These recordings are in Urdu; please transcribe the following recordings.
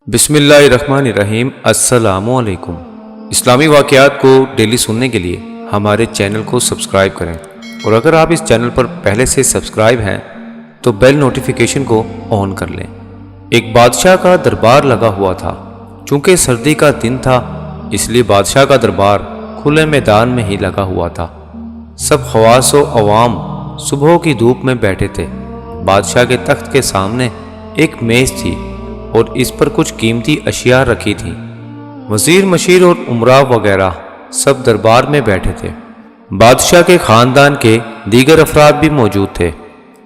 بسم اللہ الرحمن الرحیم۔ السلام علیکم۔ اسلامی واقعات کو ڈیلی سننے کے لیے ہمارے چینل کو سبسکرائب کریں، اور اگر آپ اس چینل پر پہلے سے سبسکرائب ہیں تو بیل نوٹیفیکیشن کو آن کر لیں۔ ایک بادشاہ کا دربار لگا ہوا تھا۔ چونکہ سردی کا دن تھا اس لیے بادشاہ کا دربار کھلے میدان میں ہی لگا ہوا تھا۔ سب خواص و عوام صبح کی دھوپ میں بیٹھے تھے۔ بادشاہ کے تخت کے سامنے ایک میز تھی اور اس پر کچھ قیمتی اشیاء رکھی تھیں۔ وزیر مشیر اور امراء وغیرہ سب دربار میں بیٹھے تھے۔ بادشاہ کے خاندان کے دیگر افراد بھی موجود تھے۔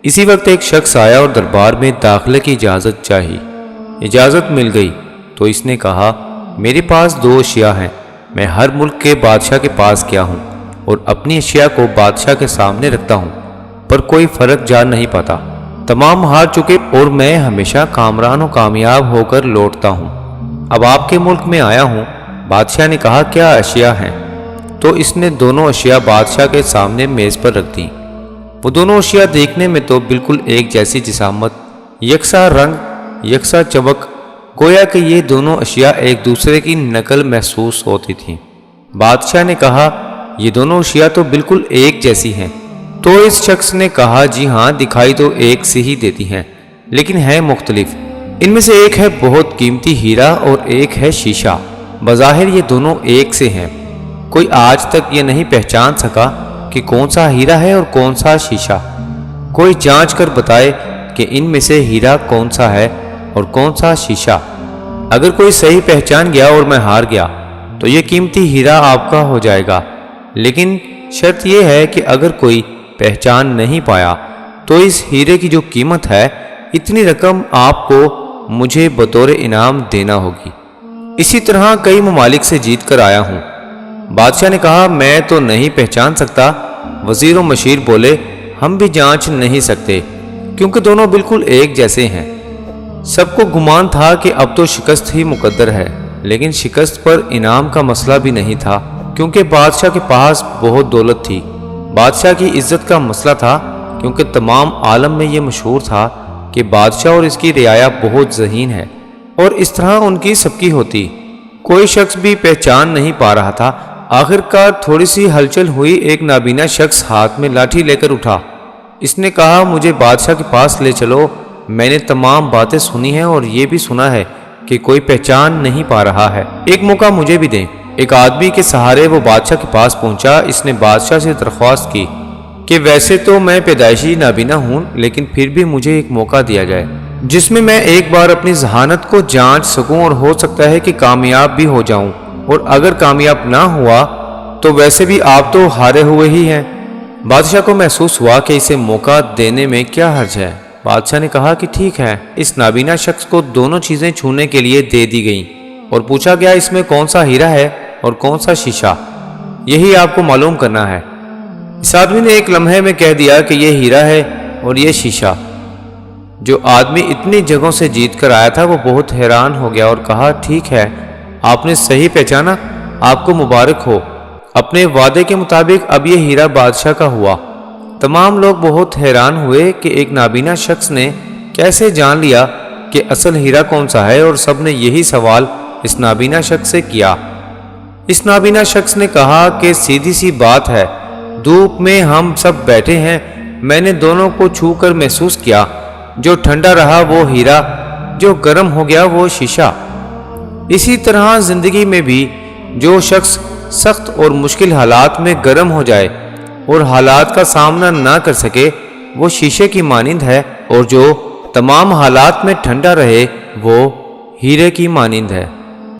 اسی وقت ایک شخص آیا اور دربار میں داخلے کی اجازت چاہی۔ اجازت مل گئی تو اس نے کہا، میرے پاس 2 اشیاء ہیں۔ میں ہر ملک کے بادشاہ کے پاس گیا ہوں اور اپنی اشیاء کو بادشاہ کے سامنے رکھتا ہوں، پر کوئی فرق جان نہیں پاتا۔ تمام ہار چکے اور میں ہمیشہ کامران و کامیاب ہو کر لوٹتا ہوں۔ اب آپ کے ملک میں آیا ہوں۔ بادشاہ نے کہا، کیا اشیاء ہیں؟ تو اس نے دونوں اشیاء بادشاہ کے سامنے میز پر رکھ دیں۔ وہ دونوں اشیاء دیکھنے میں تو بالکل ایک جیسی جسامت، یکساں رنگ، یکساں چمک، گویا کہ یہ دونوں اشیاء ایک دوسرے کی نقل محسوس ہوتی تھیں۔ بادشاہ نے کہا، یہ دونوں اشیاء تو بالکل ایک جیسی ہیں۔ تو اس شخص نے کہا، جی ہاں، دکھائی تو ایک سے ہی دیتی ہیں، لیکن ہیں مختلف۔ ان میں سے ایک ہے بہت قیمتی ہیرا اور ایک ہے شیشہ۔ بظاہر یہ دونوں ایک سے ہیں۔ کوئی آج تک یہ نہیں پہچان سکا کہ کون سا ہیرا ہے اور کون سا شیشہ۔ کوئی جانچ کر بتائے کہ ان میں سے ہیرا کون سا ہے اور کون سا شیشہ۔ اگر کوئی صحیح پہچان گیا اور میں ہار گیا تو یہ قیمتی ہیرا آپ کا ہو جائے گا، لیکن شرط یہ ہے کہ اگر کوئی پہچان نہیں پایا تو اس ہیرے کی جو قیمت ہے اتنی رقم آپ کو مجھے بطور انعام دینا ہوگی۔ اسی طرح کئی ممالک سے جیت کر آیا ہوں۔ بادشاہ نے کہا، میں تو نہیں پہچان سکتا۔ وزیر و مشیر بولے، ہم بھی جانچ نہیں سکتے کیونکہ دونوں بالکل ایک جیسے ہیں۔ سب کو گمان تھا کہ اب تو شکست ہی مقدر ہے، لیکن شکست پر انعام کا مسئلہ بھی نہیں تھا، کیونکہ بادشاہ کے پاس بہت دولت تھی۔ بادشاہ کی عزت کا مسئلہ تھا، کیونکہ تمام عالم میں یہ مشہور تھا کہ بادشاہ اور اس کی رعایا بہت ذہین ہے، اور اس طرح ان کی سب کی ہوتی۔ کوئی شخص بھی پہچان نہیں پا رہا تھا۔ آخر کار تھوڑی سی ہلچل ہوئی۔ ایک نابینا شخص ہاتھ میں لاٹھی لے کر اٹھا۔ اس نے کہا، مجھے بادشاہ کے پاس لے چلو۔ میں نے تمام باتیں سنی ہیں اور یہ بھی سنا ہے کہ کوئی پہچان نہیں پا رہا ہے۔ ایک موقع مجھے بھی دیں۔ ایک آدمی کے سہارے وہ بادشاہ کے پاس پہنچا۔ اس نے بادشاہ سے درخواست کی کہ ویسے تو میں پیدائشی نابینا ہوں، لیکن پھر بھی مجھے ایک موقع دیا جائے جس میں میں ایک بار اپنی ذہانت کو جانچ سکوں، اور ہو سکتا ہے کہ کامیاب بھی ہو جاؤں، اور اگر کامیاب نہ ہوا تو ویسے بھی آپ تو ہارے ہوئے ہی ہیں۔ بادشاہ کو محسوس ہوا کہ اسے موقع دینے میں کیا حرج ہے۔ بادشاہ نے کہا کہ ٹھیک ہے۔ اس نابینا شخص کو دونوں چیزیں چھونے کے لیے دے دی گئیں اور پوچھا گیا، اس میں کون سا ہیرا ہے اور کون سا شیشہ؟ یہی آپ کو معلوم کرنا ہے۔ اس آدمی نے ایک لمحے میں کہہ دیا کہ یہ ہیرا ہے اور یہ شیشہ۔ جو آدمی اتنی جگہوں سے جیت کر آیا تھا وہ بہت حیران ہو گیا اور کہا، ٹھیک ہے، آپ نے صحیح پہچانا، آپ کو مبارک ہو۔ اپنے وعدے کے مطابق اب یہ ہیرا بادشاہ کا ہوا۔ تمام لوگ بہت حیران ہوئے کہ ایک نابینا شخص نے کیسے جان لیا کہ اصل ہیرا کون سا ہے، اور سب نے یہی سوال اس نابینا شخص سے کیا۔ اس نابینا شخص نے کہا کہ سیدھی سی بات ہے، دھوپ میں ہم سب بیٹھے ہیں، میں نے دونوں کو چھو کر محسوس کیا، جو ٹھنڈا رہا وہ ہیرا، جو گرم ہو گیا وہ شیشہ۔ اسی طرح زندگی میں بھی جو شخص سخت اور مشکل حالات میں گرم ہو جائے اور حالات کا سامنا نہ کر سکے وہ شیشے کی مانند ہے، اور جو تمام حالات میں ٹھنڈا رہے وہ ہیرے کی مانند ہے۔